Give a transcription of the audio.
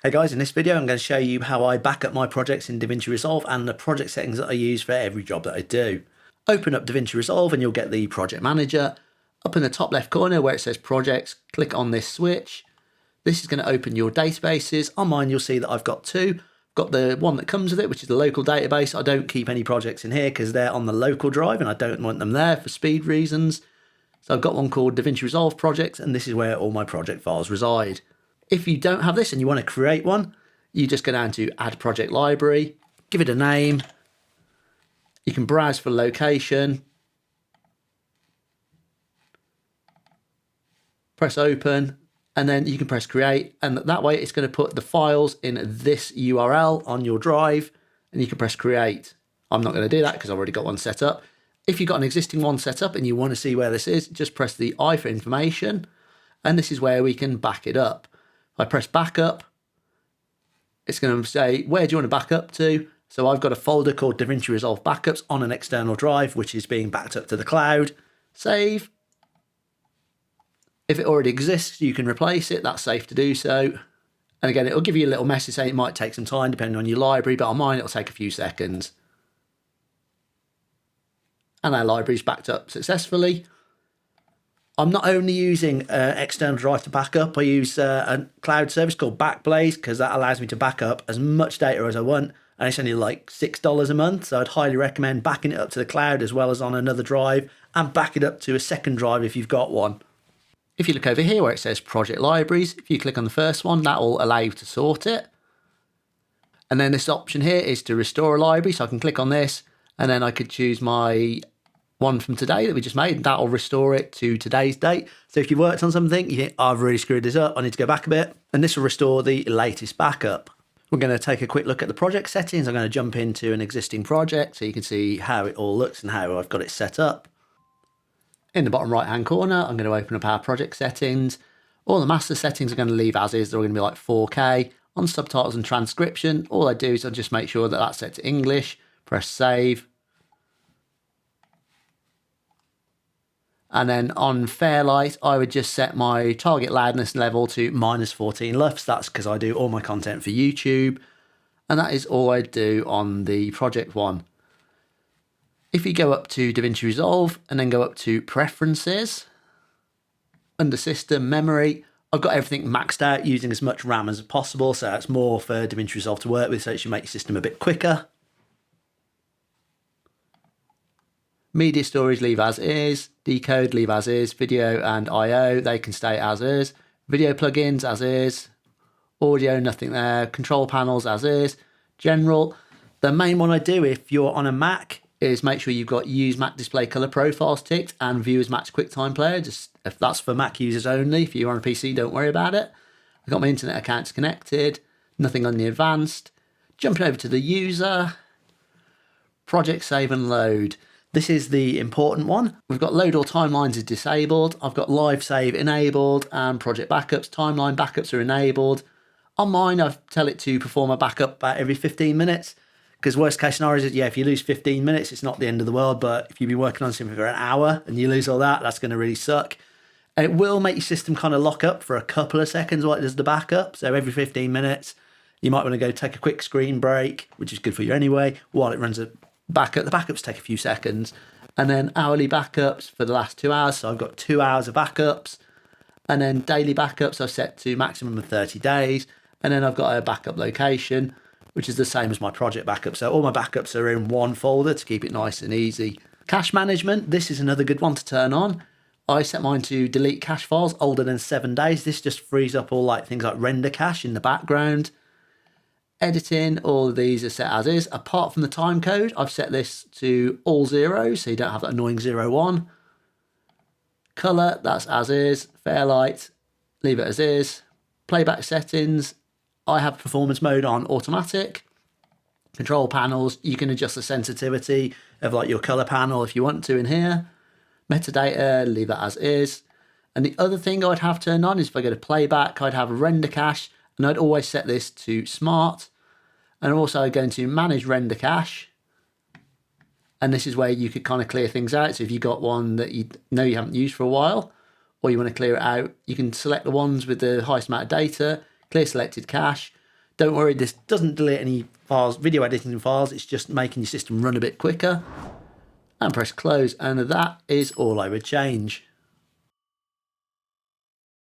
Hey guys, in this video I'm going to show you how I back up my projects in DaVinci Resolve and the project settings that I use for every job that I do. Open up DaVinci Resolve and you'll get the project manager. Up in the top left corner where it says projects, click on this switch. This is going to open your databases. On mine you'll see that I've got two. I've got the one that comes with it, which is the local database. I don't keep any projects in here because they're on the local drive and I don't want them there for speed reasons. So I've got one called DaVinci Resolve Projects, and this is where all my project files reside. If you don't have this and you want to create one, you just go down to Add Project Library, give it a name. You can browse for location, press open, and then you can press create. And that way it's going to put the files in this URL on your drive, and you can press create. I'm not going to do that because I've already got one set up. If you've got an existing one set up and you want to see where this is, just press the I for information, and this is where we can back it up. If I press backup, it's going to say, where do you want to back up to? So I've got a folder called DaVinci Resolve Backups on an external drive, which is being backed up to the cloud. Save. If it already exists, you can replace it. That's safe to do so. And again, it'll give you a little message saying it might take some time depending on your library, but on mine, it'll take a few seconds. And our library's backed up successfully. I'm not only using external drive to back up, I use a cloud service called Backblaze because that allows me to back up as much data as I want, and it's only like $6 a month, so I'd highly recommend backing it up to the cloud as well as on another drive, and back it up to a second drive if you've got one. If you look over here where it says Project Libraries, if you click on the first one, that will allow you to sort it. And then this option here is to restore a library, so I can click on this, and then I could choose my one from today that we just made, and that'll restore it to today's date. So if you worked on something, you think, I've really screwed this up, I need to go back a bit, and this will restore the latest backup. We're going to take a quick look at the project settings. I'm going to jump into an existing project so you can see how it all looks and how I've got it set up. In the bottom right hand corner, I'm going to open up our project settings. All the master settings are going to leave as is. They're going to be like 4K. On subtitles and transcription, all I do is I just make sure that that's set to English, press save. And then on Fairlight, I would just set my target loudness level to -14 lufs. That's because I do all my content for YouTube. And that is all I do on the project one. If you go up to DaVinci Resolve and then go up to Preferences, under System Memory, I've got everything maxed out using as much RAM as possible. So that's more for DaVinci Resolve to work with, so it should make your system a bit quicker. Media storage, leave as is. Decode, leave as is. Video and I/O, they can stay as is. Video plugins, as is. Audio, nothing there. Control panels, as is. General. The main one I do if you're on a Mac is make sure you've got Use Mac Display Color Profiles ticked and View as Match QuickTime Player. Just if that's for Mac users only. If you're on a PC, don't worry about it. I've got my internet accounts connected. Nothing on the advanced. Jumping over to the user. Project save and load. This is the important one. We've got load all timelines is disabled. I've got live save enabled and project backups, timeline backups are enabled. On mine, I tell it to perform a backup about every 15 minutes because worst case scenario is, yeah, if you lose 15 minutes, it's not the end of the world. But if you've been working on something for an hour and you lose all that, that's going to really suck. And it will make your system kind of lock up for a couple of seconds while it does the backup. So every 15 minutes, you might want to go take a quick screen break, which is good for you anyway, while it runs a backup. The backups take a few seconds, and then hourly backups for the last 2 hours. So I've got 2 hours of backups, and then daily backups I've set to maximum of 30 days. And then I've got a backup location, which is the same as my project backup. So all my backups are in one folder to keep it nice and easy. Cache management, this is another good one to turn on. I set mine to delete cache files older than 7 days. This just frees up all like things like render cache in the background. Editing, all of these are set as is. Apart from the timecode, I've set this to all zeros, so you don't have that annoying 01. Color, that's as is. Fairlight, leave it as is. Playback settings, I have performance mode on automatic. Control panels, you can adjust the sensitivity of like your color panel if you want to in here. Metadata, leave that as is. And the other thing I'd have turned on is if I go to playback, I'd have render cache, and I'd always set this to smart. And I'm also going to manage render cache. And this is where you could kind of clear things out. So if you've got one that you know you haven't used for a while, or you want to clear it out, you can select the ones with the highest amount of data, clear selected cache. Don't worry, this doesn't delete any files, video editing files. It's just making your system run a bit quicker. And press close, and that is all I would change.